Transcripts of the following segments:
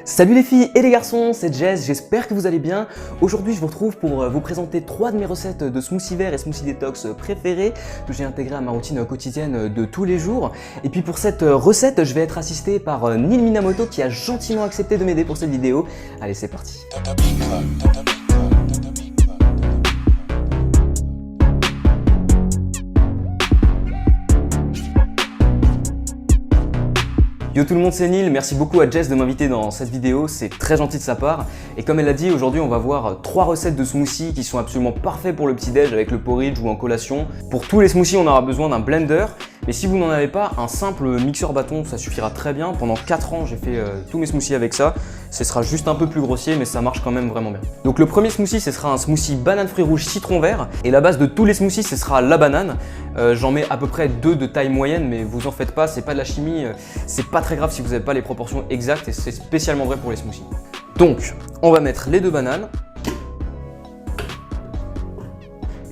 Salut les filles et les garçons, c'est Jess, j'espère que vous allez bien. Aujourd'hui je vous retrouve pour vous présenter 3 de mes recettes de smoothie vert et smoothie détox préférées que j'ai intégrées à ma routine quotidienne de tous les jours. Et puis pour cette recette, je vais être assisté par Neil Minamoto qui a gentiment accepté de m'aider pour cette vidéo. Allez, c'est parti. Yo tout le monde, c'est Neil, merci beaucoup à Jess de m'inviter dans cette vidéo, c'est très gentil de sa part. Et comme elle l'a dit, aujourd'hui on va voir 3 recettes de smoothies qui sont absolument parfaits pour le petit-déj avec le porridge ou en collation. Pour tous les smoothies, on aura besoin d'un blender. Mais si vous n'en avez pas, un simple mixeur bâton, ça suffira très bien. Pendant 4 ans, j'ai fait tous mes smoothies avec ça. Ce sera juste un peu plus grossier, mais ça marche quand même vraiment bien. Donc le premier smoothie, ce sera un smoothie banane fruits rouges citron vert. Et la base de tous les smoothies, ce sera la banane. J'en mets à peu près 2 de taille moyenne, mais vous en faites pas, c'est pas de la chimie. C'est pas très grave si vous n'avez pas les proportions exactes et c'est spécialement vrai pour les smoothies. Donc, on va mettre les 2 bananes.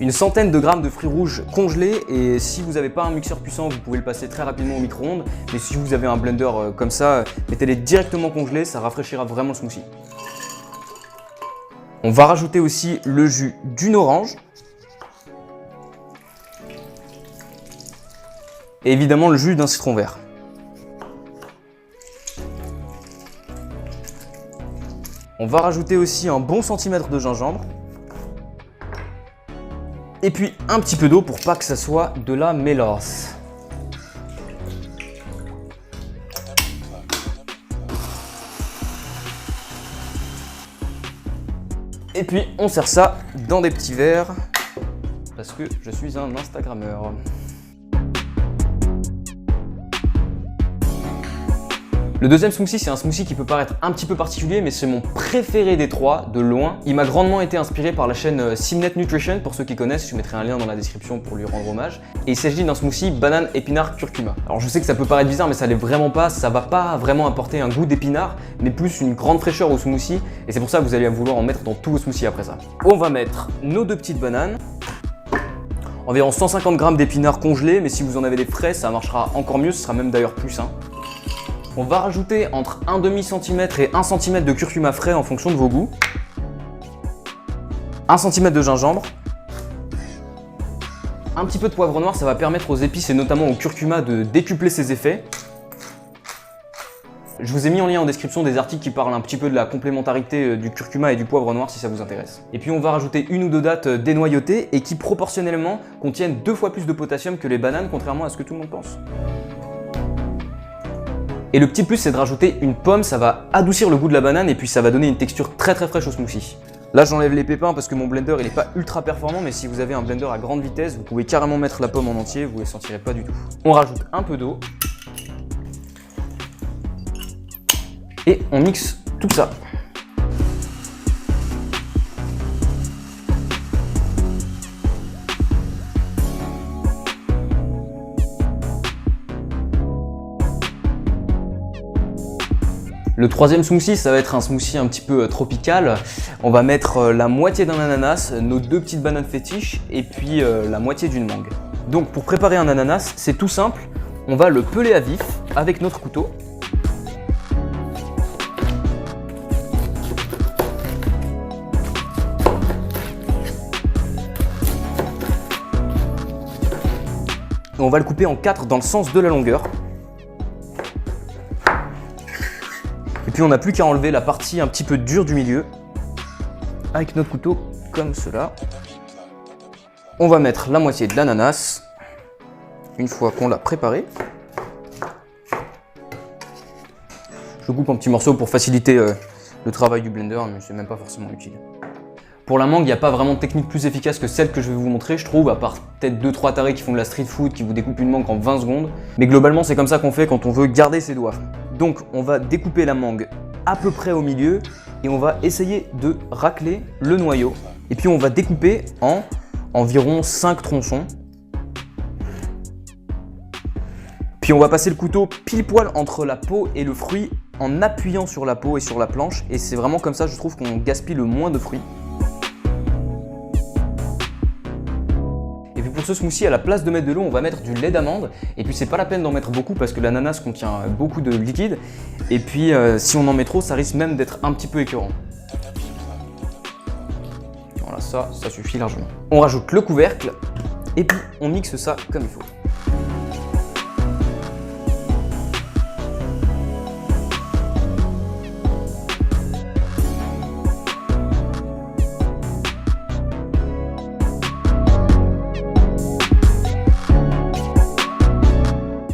Une centaine de grammes de fruits rouges congelés, et si vous n'avez pas un mixeur puissant, vous pouvez le passer très rapidement au micro-ondes. Mais si vous avez un blender comme ça, mettez-les directement congelés, ça rafraîchira vraiment le smoothie. On va rajouter aussi le jus d'une orange. Et évidemment le jus d'un citron vert. On va rajouter aussi un bon centimètre de gingembre. Et puis un petit peu d'eau pour pas que ça soit de la mélasse. Et puis on sert ça dans des petits verres parce que je suis un Instagrammeur. Le deuxième smoothie, c'est un smoothie qui peut paraître un petit peu particulier, mais c'est mon préféré des 3, de loin. Il m'a grandement été inspiré par la chaîne Simnet Nutrition, pour ceux qui connaissent, je mettrai un lien dans la description pour lui rendre hommage. Et il s'agit d'un smoothie banane, épinard, curcuma. Alors je sais que ça peut paraître bizarre, mais ça l'est vraiment pas, ça va pas vraiment apporter un goût d'épinard, mais plus une grande fraîcheur au smoothie, et c'est pour ça que vous allez vouloir en mettre dans tous vos smoothies après ça. On va mettre nos 2 petites bananes. Environ 150 grammes d'épinards congelés, mais si vous en avez des frais, ça marchera encore mieux, ce sera même d'ailleurs plus sain. On va rajouter entre 1,5 cm et 1 cm de curcuma frais en fonction de vos goûts. 1 cm de gingembre. Un petit peu de poivre noir, ça va permettre aux épices et notamment au curcuma de décupler ses effets. Je vous ai mis en lien en description des articles qui parlent un petit peu de la complémentarité du curcuma et du poivre noir si ça vous intéresse. Et puis on va rajouter 1 ou 2 dattes dénoyautées et qui proportionnellement contiennent 2 fois plus de potassium que les bananes, contrairement à ce que tout le monde pense. Et le petit plus, c'est de rajouter une pomme, ça va adoucir le goût de la banane et puis ça va donner une texture très fraîche au smoothie. Là, j'enlève les pépins parce que mon blender, il n'est pas ultra performant, mais si vous avez un blender à grande vitesse, vous pouvez carrément mettre la pomme en entier, vous ne les sentirez pas du tout. On rajoute un peu d'eau. Et on mixe tout ça. Le troisième smoothie, ça va être un smoothie un petit peu tropical. On va mettre la moitié d'un ananas, nos 2 petites bananes fétiches et puis la moitié d'une mangue. Donc pour préparer un ananas, c'est tout simple. On va le peler à vif avec notre couteau. Et on va le couper en 4 dans le sens de la longueur. Et puis on n'a plus qu'à enlever la partie un petit peu dure du milieu avec notre couteau comme cela. On va mettre la moitié de l'ananas une fois qu'on l'a préparé. Je coupe en petits morceaux pour faciliter le travail du blender, mais c'est même pas forcément utile. Pour la mangue, il n'y a pas vraiment de technique plus efficace que celle que je vais vous montrer, je trouve, à part peut-être 2-3 tarés qui font de la street food, qui vous découpent une mangue en 20 secondes. Mais globalement, c'est comme ça qu'on fait quand on veut garder ses doigts. Donc, on va découper la mangue à peu près au milieu et on va essayer de racler le noyau. Et puis, on va découper en environ 5 tronçons. Puis, on va passer le couteau pile poil entre la peau et le fruit en appuyant sur la peau et sur la planche. Et c'est vraiment comme ça, je trouve, qu'on gaspille le moins de fruits. sur ce smoothie, à la place de mettre de l'eau, on va mettre du lait d'amande. Et puis c'est pas la peine d'en mettre beaucoup parce que l'ananas contient beaucoup de liquide. Et puis si on en met trop, ça risque même d'être un petit peu écœurant. Voilà, ça suffit largement. On rajoute le couvercle et puis on mixe ça comme il faut.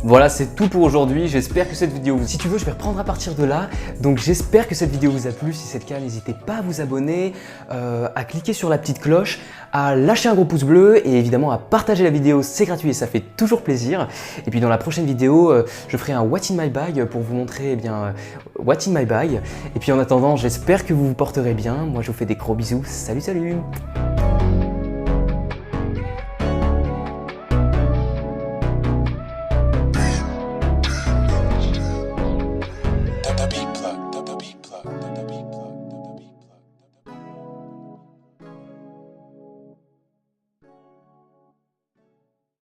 Voilà, c'est tout pour aujourd'hui. J'espère que cette vidéo, si tu veux, je vais reprendre à partir de là. Donc j'espère que cette vidéo vous a plu. Si c'est le cas, n'hésitez pas à vous abonner, à cliquer sur la petite cloche, à lâcher un gros pouce bleu et évidemment à partager la vidéo. C'est gratuit et ça fait toujours plaisir. Et puis dans la prochaine vidéo, je ferai un What's in my bag pour vous montrer What's in my bag. Et puis en attendant, j'espère que vous vous porterez bien. Moi, je vous fais des gros bisous. Salut, salut!